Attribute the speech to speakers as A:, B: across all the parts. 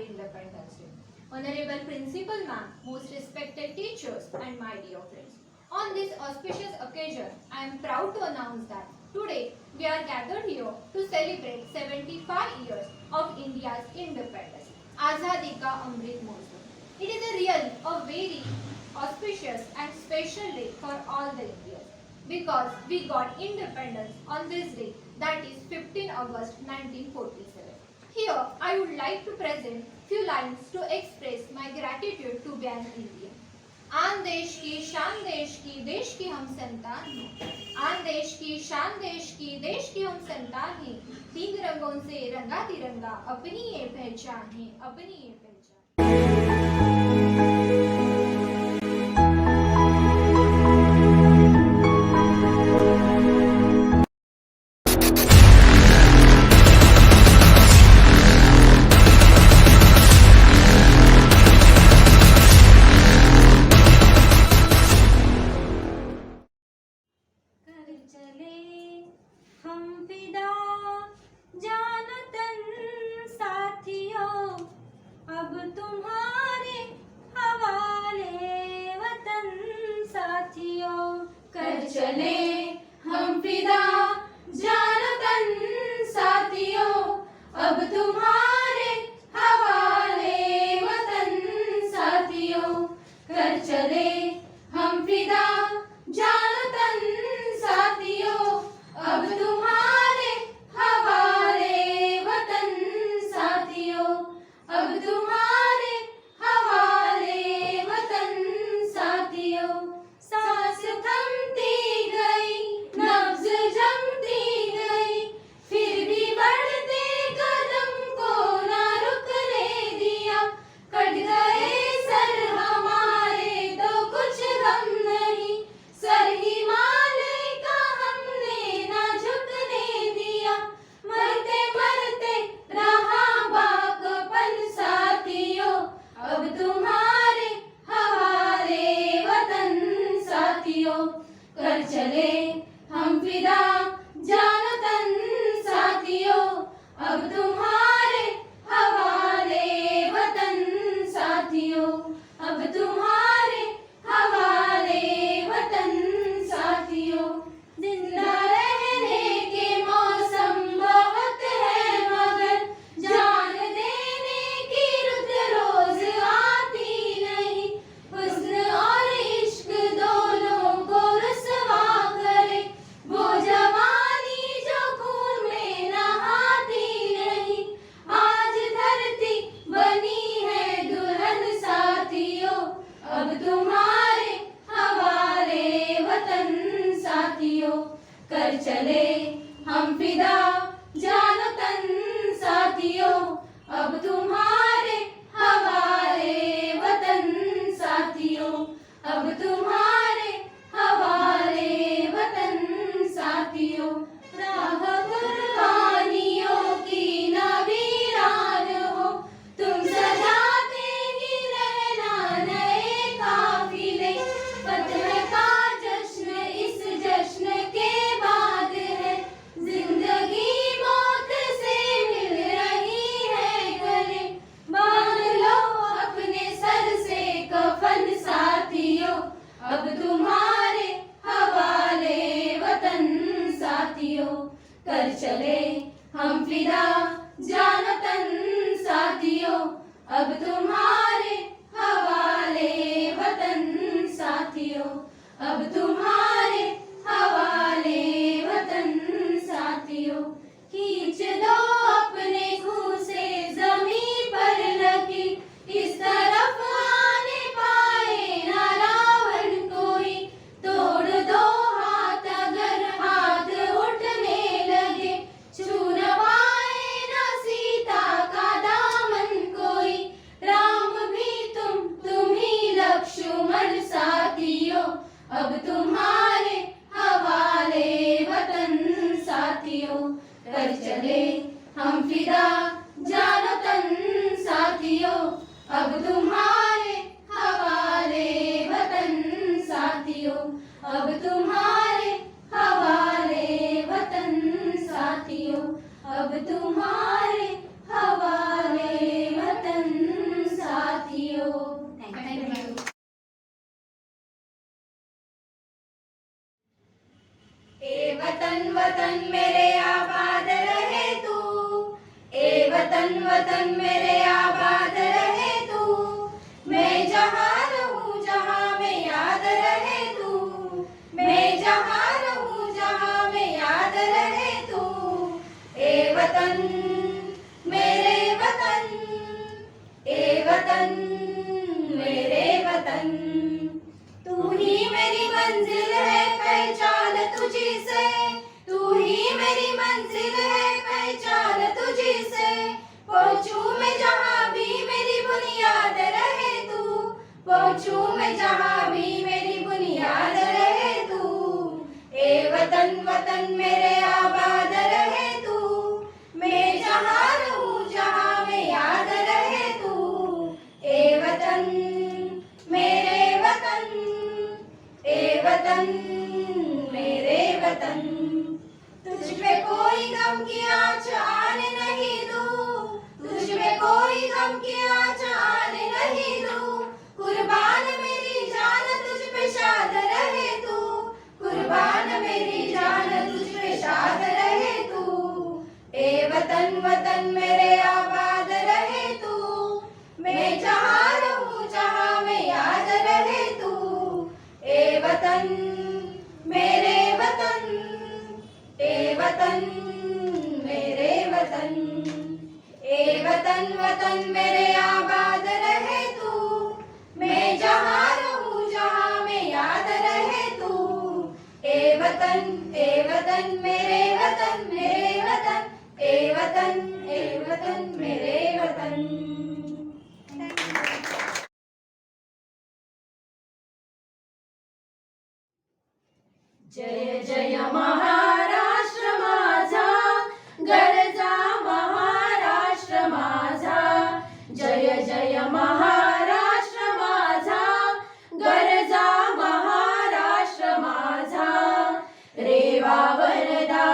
A: Independence Day. Honorable Principal Ma'am, most respected teachers, and my dear friends. On this auspicious occasion, I am proud to announce that today we are gathered here to celebrate 75 years of India's independence. Azadi Ka Amrit Mahotsav. It is a very auspicious and special day for all the Indians because we got independence on this day, that is 15 August 1947. Here, I would like to present few lines to express my gratitude to be an Indian. आन देश की शान देश की हम संतान हैं। आन देश की शान देश की हम संतान हैं। तीन रंगों से रंगा तिरंगा अपनी ये पहचान है, अपनी ये पहचान।
B: अब तुम्हारे हवाले वतन साथियों, कर चले हम फिदा जान तन साथियों, अब तुम्हारे हवाले वतन साथियों, कर चले हम फिदा जान तन साथियों, अब तुम्हारे हवाले वतन साथियों, अब तुम्हारे हवाले वतन साथियों। सांस थमती गई, नब्ज जमती गई, फिर भी बढ़ते कदम को ना रुकने दिया। कट गए सर हमारे तो कुछ गम नहीं, सर हिमालय का हमने ना झुकने दिया। मरते मरते रहा बाकपन साथियों, वतन मेरे आबाद रहे तू, ए वतन वतन मेरे आबाद रहे तू, मैं जहाँ रहूं जहाँ में याद रहे तू, मैं जहाँ रहूं जहाँ में याद रहे तू, ए वतन मेरे वतन, ए वतन मेरे वतन, तू ही मेरी मंजिल है पहचान तुझी से, तू ही मेरी मंजिल है पहचान तुझी से, पहुंचूं मैं जहाँ भी मेरी बुनियाद रहे तू, पहुंचूं मैं जहाँ भी मेरी बुनियाद रहे तू, ए वतन वतन मेरे आबाद रहे तू, मैं जहाँ रहूं जहाँ में याद रहे तू, ए वतन मेरे वतन, ए वतन मेरे वतन, तुझ पे कोई गम की आँच आने नहीं दूं, तुझ पे कोई गम की आँच आने नहीं दूं, कुर्बान मेरी जान तुझ पे शाद रहे तू, कुर्बान मेरी जान तुझ पे शाद रहे तू, ए वतन वतन मेरे आबाद रहे तू, मैं जहाँ रहूं जहाँ में याद रहे तू, ए वतन मेरे वतन, ए वतन मेरे वतन, ए वतन वतन मेरे आबाद रहे तू, मैं जहाँ रहूं जहाँ में याद रहे तू, ए वतन मेरे वतन, मेरे वतन, ए वतन मेरे वतन। जय जय महाराष्ट्र माझा, गरजा महाराष्ट्र माझा, जय जय महाराष्ट्र माझा, गरजा महाराष्ट्र माझा, रेवा वरदा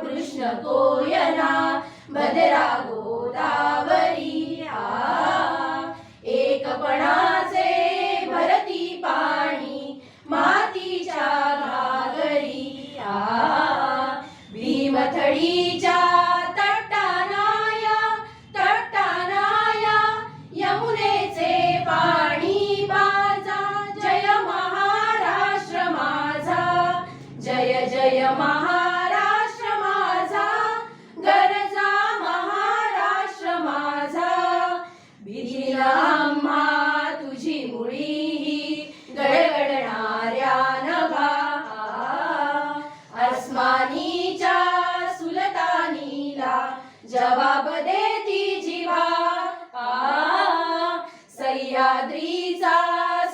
B: कृष्ण कोयना भद्रा गोदावरी एकपणाचे भरती पाणी मातीच्या घागरी भीमथडीच्या तटानाया तटानाया यमुनेचे पाणी बाजा, जय महाराष्ट्र माझा, जय जय महाराष्ट्र माझा, गरजा महाराष्ट्र माझा, भिदिला आम्हा तुझी मुळी गडगडणाऱ्या नभा, अस्मानीच्या सुलतानीला जवाब देती जिवा, सह्याद्रीचा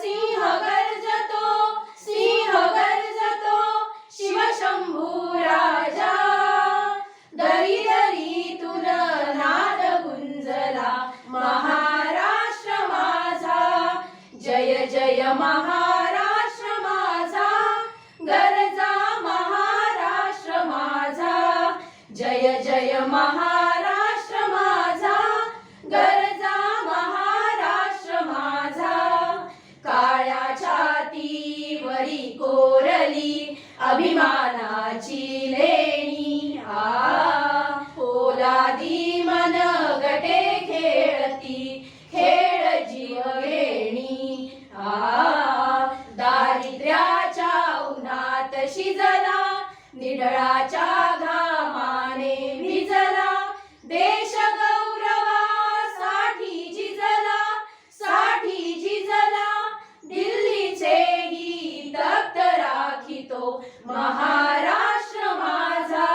B: सिंह गर्जतो, सिंह गर्जतो, शिवशंभू राजा, दरी दरीतून नाद गुंजला महाराष्ट्र माझा, जय जय महाराष्ट्र माझा, गरजा महाराष्ट्र माझा, जय जय महाराष्ट्र माझा, गरजा महाराष्ट्र माझा, काळ्या छातीवरी कोरली अभिमानाची लेणी, पोलादी मन गटे खेळती खेळ जीववेणी, दारिद्र्याच्या उन्हात शिजला निढळाच्या घामाने भिजला, देश गौरवासाठी झिजला, साठी झिजला, दिल्लीचेही तख्त राखितो महाराष्ट्र माझा,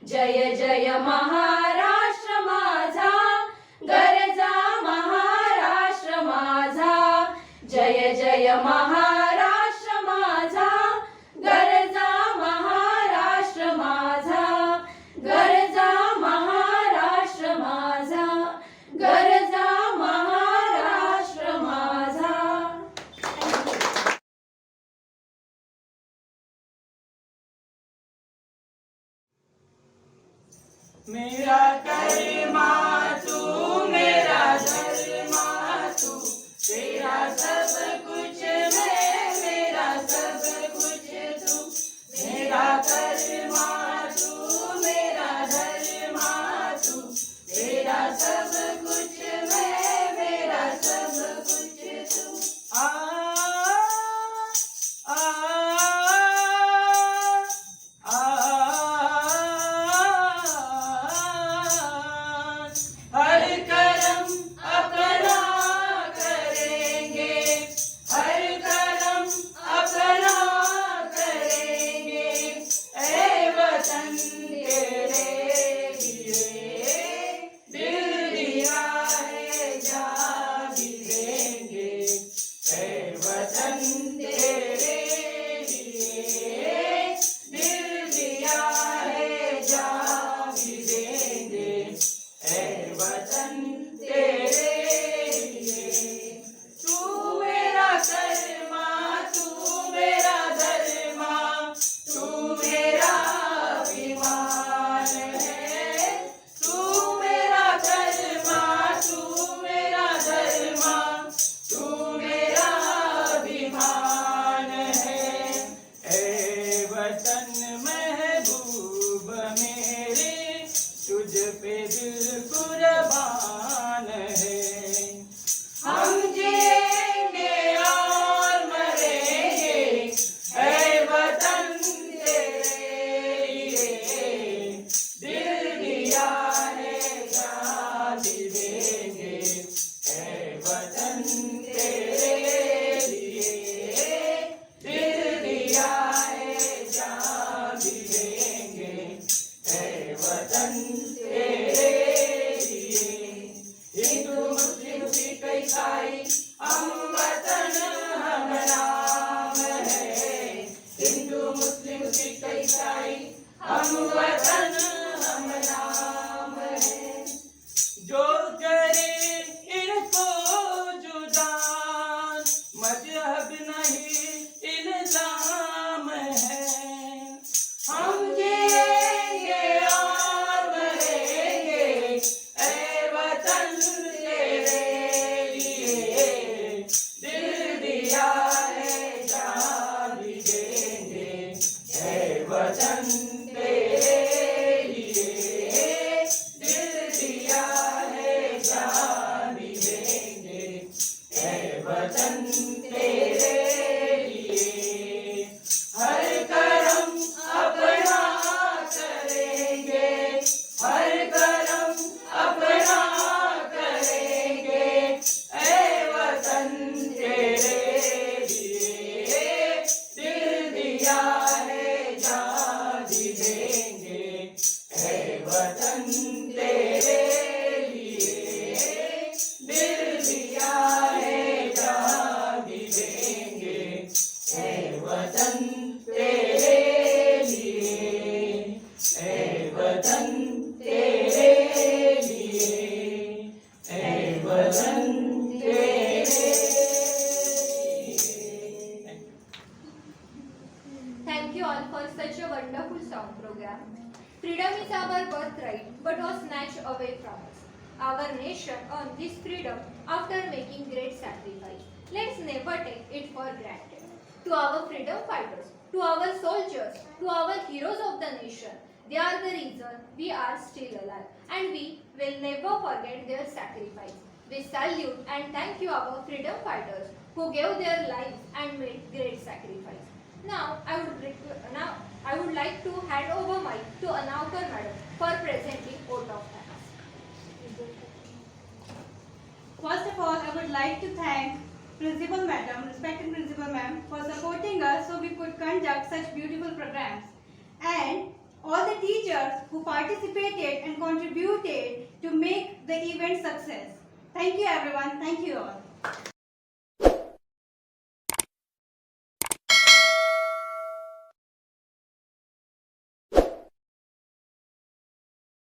B: जय जय महाराष्ट्र माझा, गरजा महाराष्ट्र माझा, जय जय महाराष्ट्र माझा, गरजा महाराष्ट्र माझा, गरजा महाराष्ट्र माझा, गरजा महाराष्ट्र माझा.
C: मेरा कर्मा तू, मेरा धर्मा तू, तेरा सब कुछ मैं वतन तेरे लिए हर करम अपना करेंगे, हर करम अपना करेंगे, ऐ वतन तेरे लिए दिल दिया है जान भी देंगे, ऐ वतन तेरे लिए दिल दिया है जान भी देंगे, ऐ वतन तेरे लिए, ऐ वतन तेरे लिए, ऐ वतन तेरे लिए।
A: Thank you all for such a wonderful song program. Freedom is our birthright but was snatched away from us. Our nation earned this freedom after making great sacrifice. Let's never take it for granted. To our freedom fighters, to our soldiers, to our heroes of the nation, they are the reason we are still alive and we will never forget their sacrifice. We salute and thank you our freedom fighters who gave their lives and made great sacrifice. Now I would like to hand over mic to Anaukar Madam for presenting vote of thanks.
D: First of all, I would like to thank Principal Madam, respected Principal Ma'am, for supporting us so we could conduct such beautiful programs. And all the teachers who participated and contributed to make the event success. Thank you everyone. Thank you all.